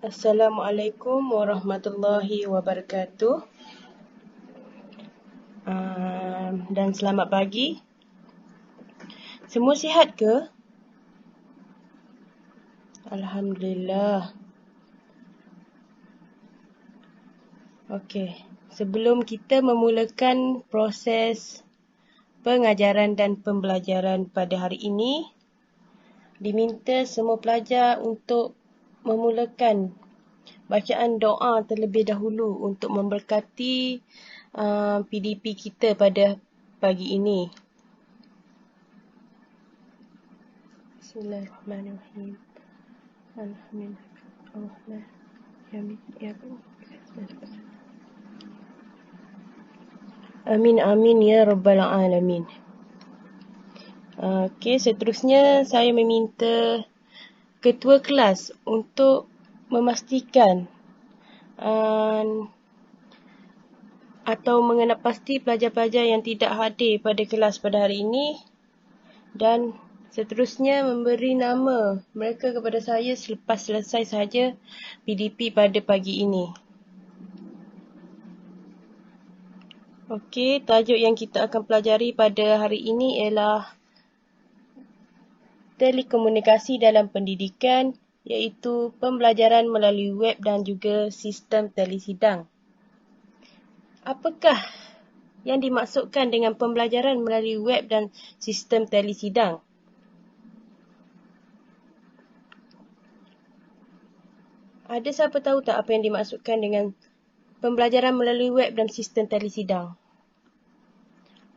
Assalamualaikum warahmatullahi wabarakatuh. Dan selamat pagi. Semua sihat ke? Alhamdulillah. Okey, sebelum kita memulakan proses pengajaran dan pembelajaran pada hari ini, diminta semua pelajar untuk memulakan bacaan doa terlebih dahulu untuk memberkati PDP kita pada pagi ini. Bismillahirrahmanirrahim. Amin amin ya rabbal alamin. Okey, seterusnya saya meminta ketua kelas untuk memastikan atau mengenal pasti pelajar-pelajar yang tidak hadir pada kelas pada hari ini, dan seterusnya memberi nama mereka kepada saya selepas selesai sahaja PDP pada pagi ini. Okey, tajuk yang kita akan pelajari pada hari ini ialah telekomunikasi dalam pendidikan, iaitu pembelajaran melalui web dan juga sistem telesidang. Apakah yang dimaksudkan dengan pembelajaran melalui web dan sistem telesidang? Ada siapa tahu tak apa yang dimaksudkan dengan pembelajaran melalui web dan sistem telesidang?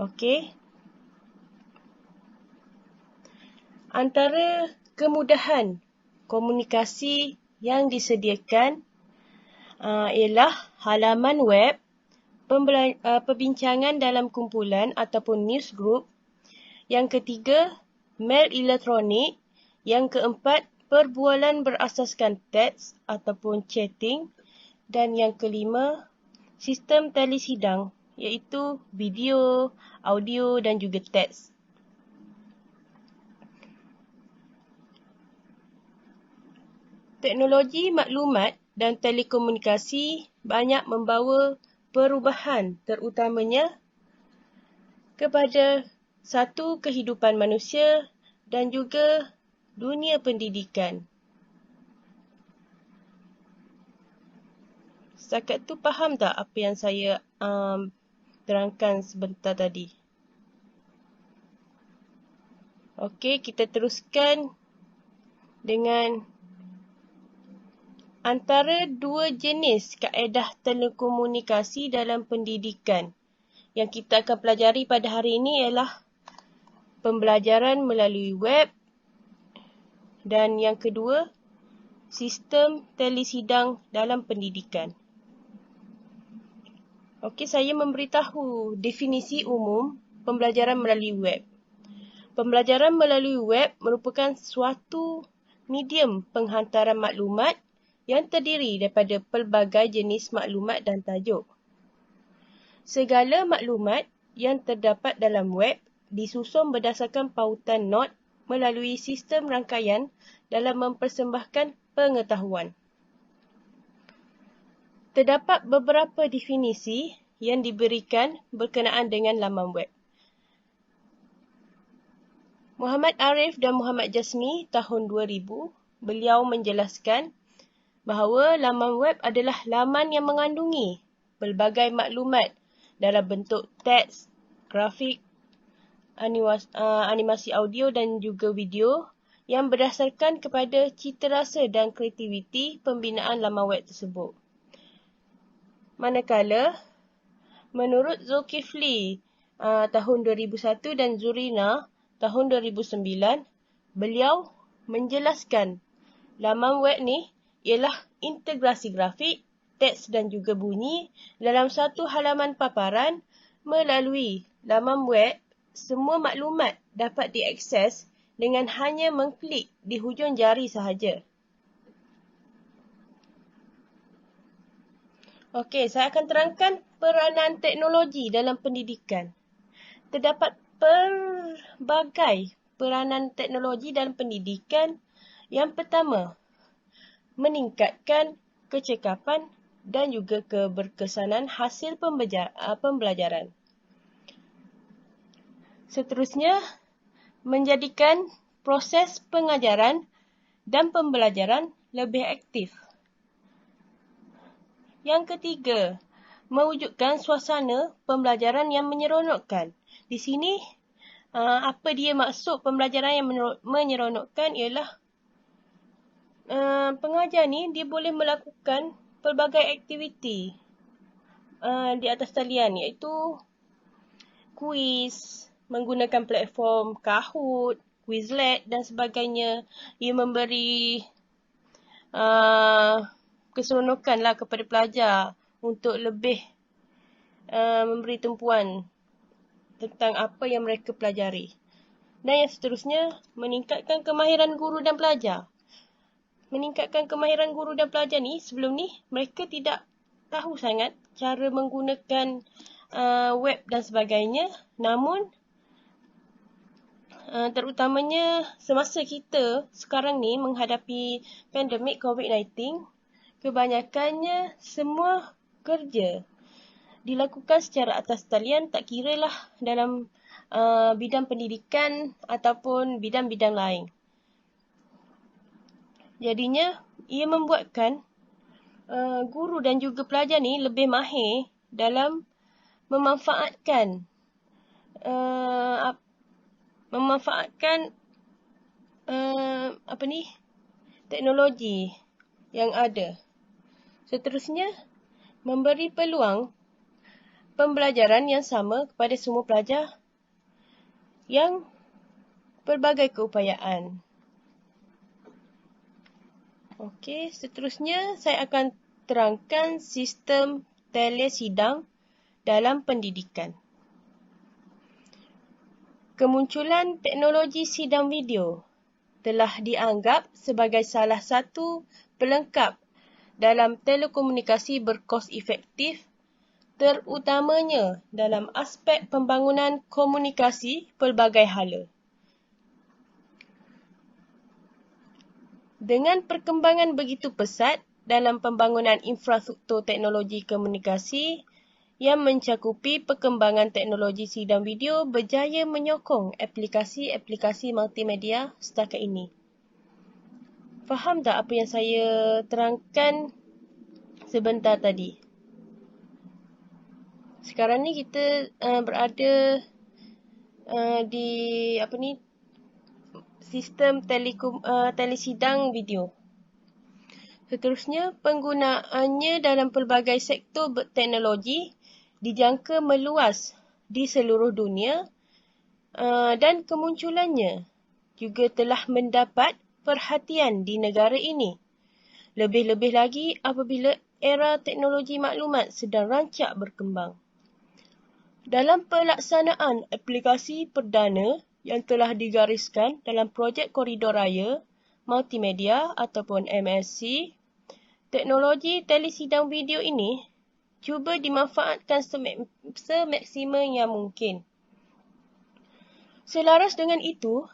Okey. Antara kemudahan komunikasi yang disediakan ialah halaman web, perbincangan dalam kumpulan ataupun newsgroup. Yang ketiga, mail elektronik. Yang keempat, perbualan berasaskan teks ataupun chatting. Dan yang kelima, sistem telesidang, iaitu video, audio dan juga teks. Teknologi maklumat dan telekomunikasi banyak membawa perubahan terutamanya kepada satu kehidupan manusia dan juga dunia pendidikan. Setakat tu faham tak apa yang saya terangkan sebentar tadi? Okey, kita teruskan dengan antara dua jenis kaedah telekomunikasi dalam pendidikan yang kita akan pelajari pada hari ini ialah pembelajaran melalui web dan yang kedua, sistem telesidang dalam pendidikan. Okey, saya memberitahu definisi umum pembelajaran melalui web. Pembelajaran melalui web merupakan suatu medium penghantaran maklumat yang terdiri daripada pelbagai jenis maklumat dan tajuk. Segala maklumat yang terdapat dalam web disusun berdasarkan pautan not melalui sistem rangkaian dalam mempersembahkan pengetahuan. Terdapat beberapa definisi yang diberikan berkenaan dengan laman web. Muhammad Arif dan Muhammad Jasmi tahun 2000, beliau menjelaskan bahawa laman web adalah laman yang mengandungi pelbagai maklumat dalam bentuk teks, grafik, animasi audio dan juga video yang berdasarkan kepada citarasa dan kreativiti pembinaan laman web tersebut. Manakala, menurut Zulkifli tahun 2001 dan Zurina tahun 2009, beliau menjelaskan laman web ni ialah integrasi grafik, teks dan juga bunyi dalam satu halaman paparan. Melalui laman web, semua maklumat dapat diakses dengan hanya mengklik di hujung jari sahaja. Okey, saya akan terangkan peranan teknologi dalam pendidikan. Terdapat pelbagai peranan teknologi dalam pendidikan. Yang pertama, meningkatkan kecekapan dan juga keberkesanan hasil pembelajaran. Seterusnya, menjadikan proses pengajaran dan pembelajaran lebih aktif. Yang ketiga, mewujudkan suasana pembelajaran yang menyeronokkan. Di sini, apa dia maksud pembelajaran yang menyeronokkan ialah pengajar ni dia boleh melakukan pelbagai aktiviti di atas talian, iaitu kuis menggunakan platform Kahoot, Quizlet dan sebagainya. Ia memberi keseronokan lah kepada pelajar untuk lebih memberi tumpuan tentang apa yang mereka pelajari. Dan yang seterusnya, meningkatkan kemahiran guru dan pelajar. Meningkatkan kemahiran guru dan pelajar ni, sebelum ni mereka tidak tahu sangat cara menggunakan web dan sebagainya. Namun, terutamanya semasa kita sekarang ni menghadapi pandemik COVID-19, kebanyakannya semua kerja dilakukan secara atas talian, tak kiralah dalam bidang pendidikan ataupun bidang-bidang lain. Jadinya, ia membuatkan guru dan juga pelajar ni lebih mahir dalam memanfaatkan teknologi yang ada. Seterusnya, memberi peluang pembelajaran yang sama kepada semua pelajar yang pelbagai keupayaan. Okey, seterusnya saya akan terangkan sistem telesidang dalam pendidikan. Kemunculan teknologi sidang video telah dianggap sebagai salah satu pelengkap dalam telekomunikasi berkos efektif, terutamanya dalam aspek pembangunan komunikasi pelbagai hala. Dengan perkembangan begitu pesat dalam pembangunan infrastruktur teknologi komunikasi yang mencakupi perkembangan teknologi sidang video berjaya menyokong aplikasi-aplikasi multimedia setakat ini. Faham tak apa yang saya terangkan sebentar tadi? Sekarang ni kita berada di sistem telesidang video. Seterusnya, penggunaannya dalam pelbagai sektor teknologi dijangka meluas di seluruh dunia dan kemunculannya juga telah mendapat perhatian di negara ini. Lebih-lebih lagi apabila era teknologi maklumat sedang rancak berkembang. Dalam pelaksanaan aplikasi perdana yang telah digariskan dalam projek Koridor Raya Multimedia ataupun MSC, teknologi telesidang video ini cuba dimanfaatkan semaksimal yang mungkin. Selaras dengan itu,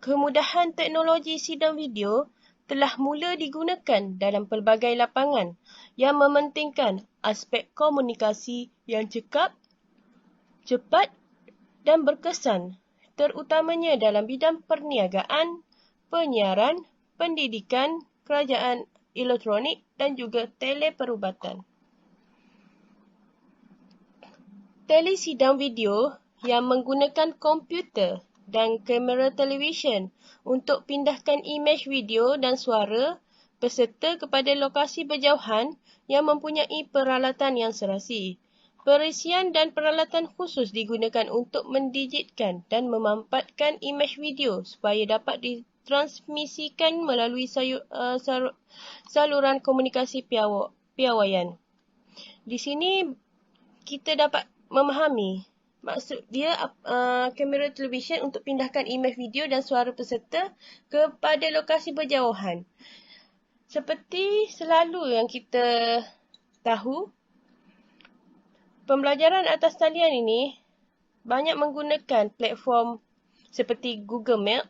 kemudahan teknologi sidang video telah mula digunakan dalam pelbagai lapangan yang mementingkan aspek komunikasi yang cekap, cepat dan berkesan, terutamanya dalam bidang perniagaan, penyiaran, pendidikan, kerajaan elektronik dan juga teleperubatan. Telesidang video yang menggunakan komputer dan kamera televisyen untuk pindahkan imej video dan suara peserta kepada lokasi berjauhan yang mempunyai peralatan yang serasi. Perisian dan peralatan khusus digunakan untuk mendijitkan dan memampatkan imej video supaya dapat ditransmisikan melalui saluran komunikasi piawaian. Di sini kita dapat memahami maksud dia kamera televisyen untuk pindahkan imej video dan suara peserta kepada lokasi berjauhan. Seperti selalu yang kita tahu, pembelajaran atas talian ini banyak menggunakan platform seperti Google Meet.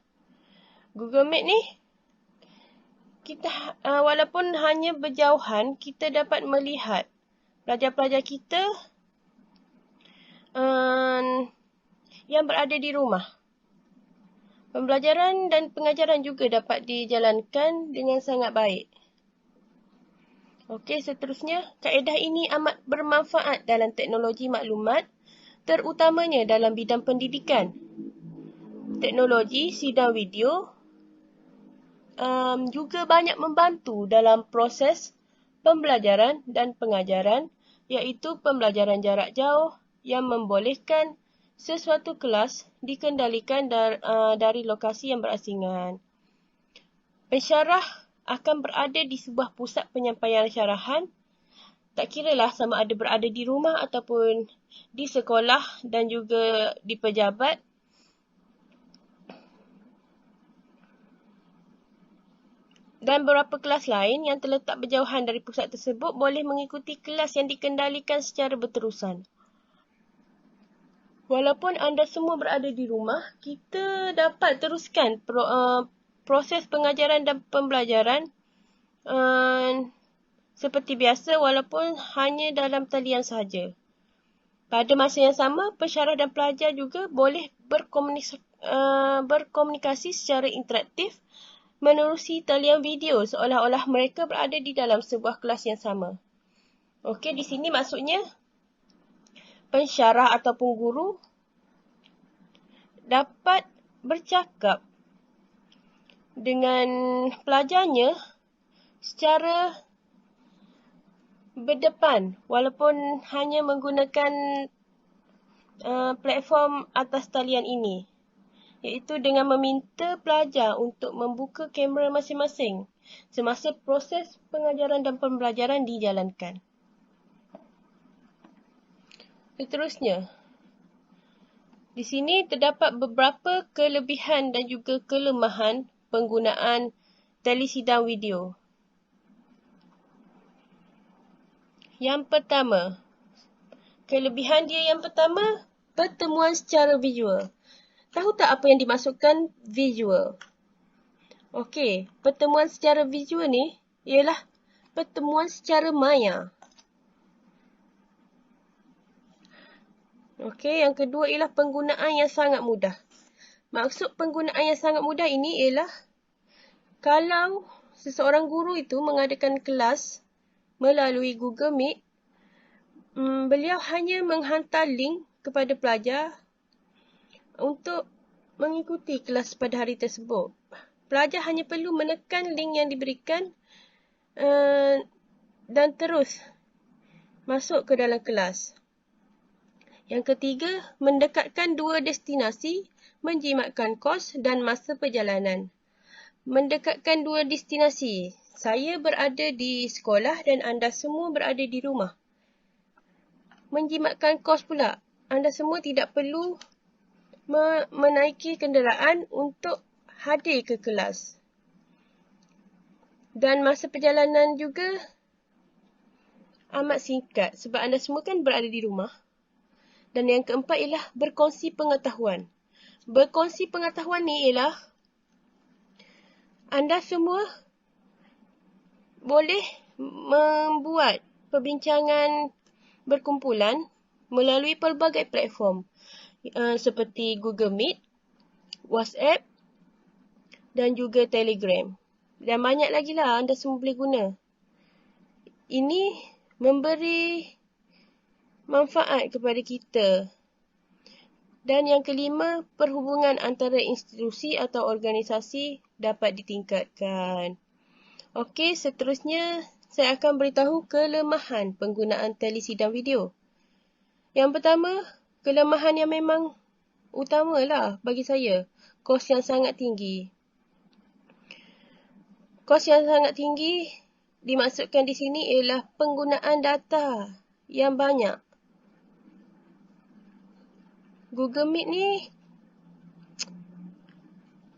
Google Meet ni walaupun hanya berjauhan, kita dapat melihat pelajar-pelajar kita yang berada di rumah. Pembelajaran dan pengajaran juga dapat dijalankan dengan sangat baik. Okey, seterusnya, kaedah ini amat bermanfaat dalam teknologi maklumat, terutamanya dalam bidang pendidikan. Teknologi sidang video juga banyak membantu dalam proses pembelajaran dan pengajaran, iaitu pembelajaran jarak jauh yang membolehkan sesuatu kelas dikendalikan dari lokasi yang berasingan. Pensyarah akan berada di sebuah pusat penyampaian syarahan, tak kiralah sama ada berada di rumah ataupun di sekolah dan juga di pejabat. Dan beberapa kelas lain yang terletak berjauhan dari pusat tersebut boleh mengikuti kelas yang dikendalikan secara berterusan. Walaupun anda semua berada di rumah, kita dapat teruskan proses pengajaran dan pembelajaran seperti biasa walaupun hanya dalam talian sahaja. Pada masa yang sama, pensyarah dan pelajar juga boleh berkomunikasi secara interaktif menerusi talian video seolah-olah mereka berada di dalam sebuah kelas yang sama. Okey, di sini maksudnya pensyarah ataupun guru dapat bercakap dengan pelajarnya secara berdepan walaupun hanya menggunakan platform atas talian ini, iaitu dengan meminta pelajar untuk membuka kamera masing-masing semasa proses pengajaran dan pembelajaran dijalankan. Seterusnya, di sini terdapat beberapa kelebihan dan juga kelemahan penggunaan telesidang video. Yang pertama, kelebihan dia yang pertama, pertemuan secara visual. Tahu tak apa yang dimaksudkan visual? Okey, pertemuan secara visual ni ialah pertemuan secara maya. Okey, yang kedua ialah penggunaan yang sangat mudah. Maksud penggunaan yang sangat mudah ini ialah kalau seseorang guru itu mengadakan kelas melalui Google Meet, beliau hanya menghantar link kepada pelajar untuk mengikuti kelas pada hari tersebut. Pelajar hanya perlu menekan link yang diberikan dan terus masuk ke dalam kelas. Yang ketiga, mendekatkan dua destinasi, menjimatkan kos dan masa perjalanan. Mendekatkan dua destinasi. Saya berada di sekolah dan anda semua berada di rumah. Menjimatkan kos pula. Anda semua tidak perlu menaiki kenderaan untuk hadir ke kelas. Dan masa perjalanan juga amat singkat sebab anda semua kan berada di rumah. Dan yang keempat ialah berkongsi pengetahuan. Berkongsi pengetahuan ni ialah anda semua boleh membuat perbincangan berkumpulan melalui pelbagai platform seperti Google Meet, WhatsApp dan juga Telegram. Dan banyak lagi lah anda semua boleh guna. Ini memberi manfaat kepada kita. Dan yang kelima, perhubungan antara institusi atau organisasi dapat ditingkatkan. Okey, seterusnya saya akan beritahu kelemahan penggunaan telesidang video. Yang pertama, kelemahan yang memang utamalah bagi saya, kos yang sangat tinggi. Kos yang sangat tinggi dimaksudkan di sini ialah penggunaan data yang banyak. Google Meet ni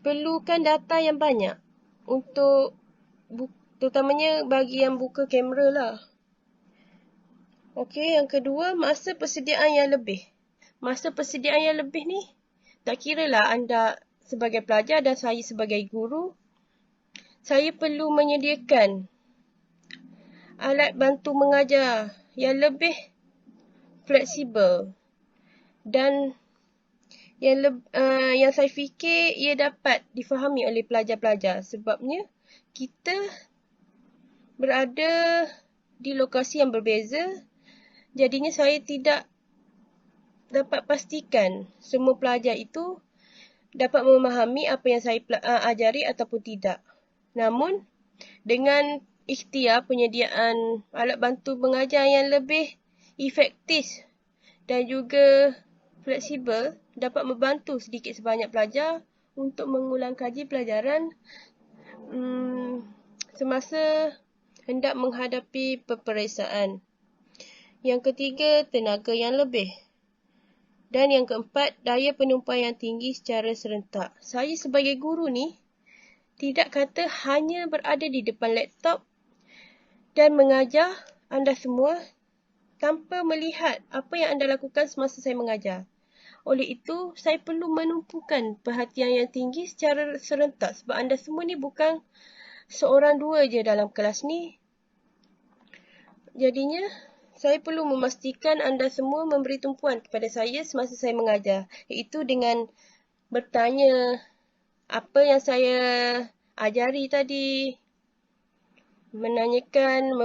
perlukan data yang banyak untuk terutamanya bagi yang buka kamera lah. Okey, yang kedua, masa persediaan yang lebih. Masa persediaan yang lebih ni, tak kiralah anda sebagai pelajar dan saya sebagai guru, saya perlu menyediakan alat bantu mengajar yang lebih fleksibel dan yang saya fikir ia dapat difahami oleh pelajar-pelajar. Sebabnya kita berada di lokasi yang berbeza, jadinya saya tidak dapat pastikan semua pelajar itu dapat memahami apa yang saya ajari ataupun tidak. Namun, dengan ikhtiar penyediaan alat bantu mengajar yang lebih efektif dan juga fleksibel dapat membantu sedikit sebanyak pelajar untuk mengulang kaji pelajaran semasa hendak menghadapi peperiksaan. Yang ketiga, tenaga yang lebih. Dan yang keempat, daya penumpuan yang tinggi secara serentak. Saya sebagai guru ni tidak kata hanya berada di depan laptop dan mengajar anda semua tanpa melihat apa yang anda lakukan semasa saya mengajar. Oleh itu, saya perlu menumpukan perhatian yang tinggi secara serentak sebab anda semua ni bukan seorang dua je dalam kelas ni. Jadinya, saya perlu memastikan anda semua memberi tumpuan kepada saya semasa saya mengajar, iaitu dengan bertanya apa yang saya ajari tadi, menanyakan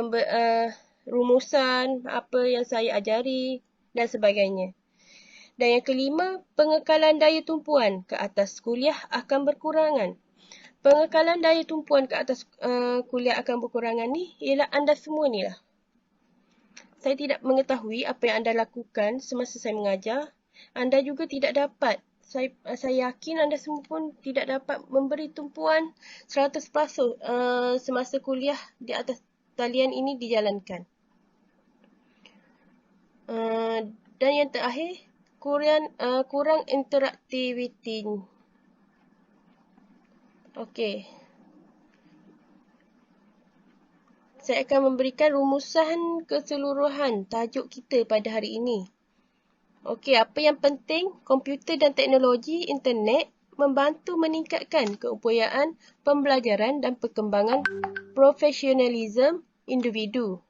rumusan apa yang saya ajari dan sebagainya. Dan yang kelima, pengekalan daya tumpuan ke atas kuliah akan berkurangan. Pengekalan daya tumpuan ke atas kuliah akan berkurangan ni ialah anda semua ni lah. Saya tidak mengetahui apa yang anda lakukan semasa saya mengajar. Anda juga tidak dapat. Saya yakin anda semua pun tidak dapat memberi tumpuan 100% semasa kuliah di atas talian ini dijalankan. Dan yang terakhir, kurang interaktiviti. Okey. Saya akan memberikan rumusan keseluruhan tajuk kita pada hari ini. Okey, apa yang penting? Komputer dan teknologi internet membantu meningkatkan keupayaan pembelajaran dan perkembangan profesionalisme individu.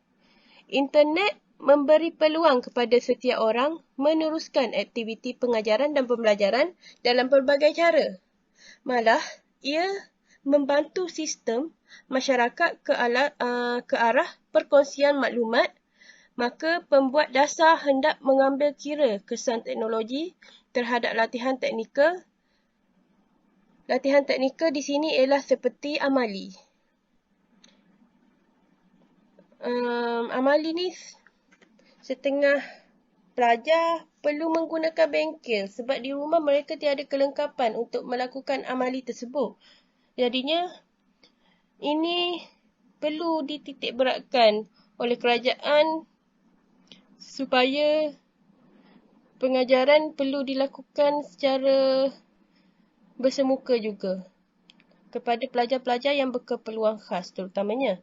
Internet memberi peluang kepada setiap orang meneruskan aktiviti pengajaran dan pembelajaran dalam pelbagai cara. Malah, ia membantu sistem masyarakat ke arah perkongsian maklumat, maka pembuat dasar hendak mengambil kira kesan teknologi terhadap latihan teknikal. Latihan teknikal di sini ialah seperti amali. Amali ni setengah pelajar perlu menggunakan bengkel sebab di rumah mereka tiada kelengkapan untuk melakukan amali tersebut. Jadinya, ini perlu dititik beratkan oleh kerajaan supaya pengajaran perlu dilakukan secara bersemuka juga kepada pelajar-pelajar yang berkeperluan khas terutamanya.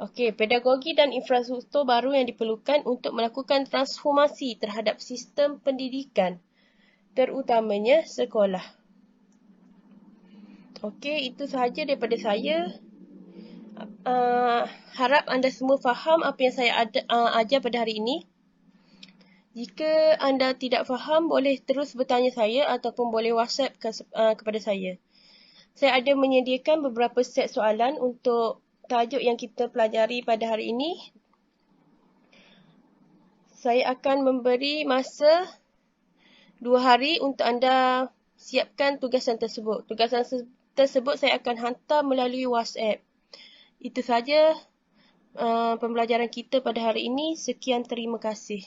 Okey, pedagogi dan infrastruktur baru yang diperlukan untuk melakukan transformasi terhadap sistem pendidikan, terutamanya sekolah. Okey, itu sahaja daripada saya. Harap anda semua faham apa yang saya ajar pada hari ini. Jika anda tidak faham, boleh terus bertanya saya ataupun boleh WhatsApp kepada saya. Saya ada menyediakan beberapa set soalan untuk tajuk yang kita pelajari pada hari ini. Saya akan memberi masa 2 hari untuk anda siapkan tugasan tersebut. Tugasan tersebut saya akan hantar melalui WhatsApp. Itu saja pembelajaran kita pada hari ini. Sekian, terima kasih.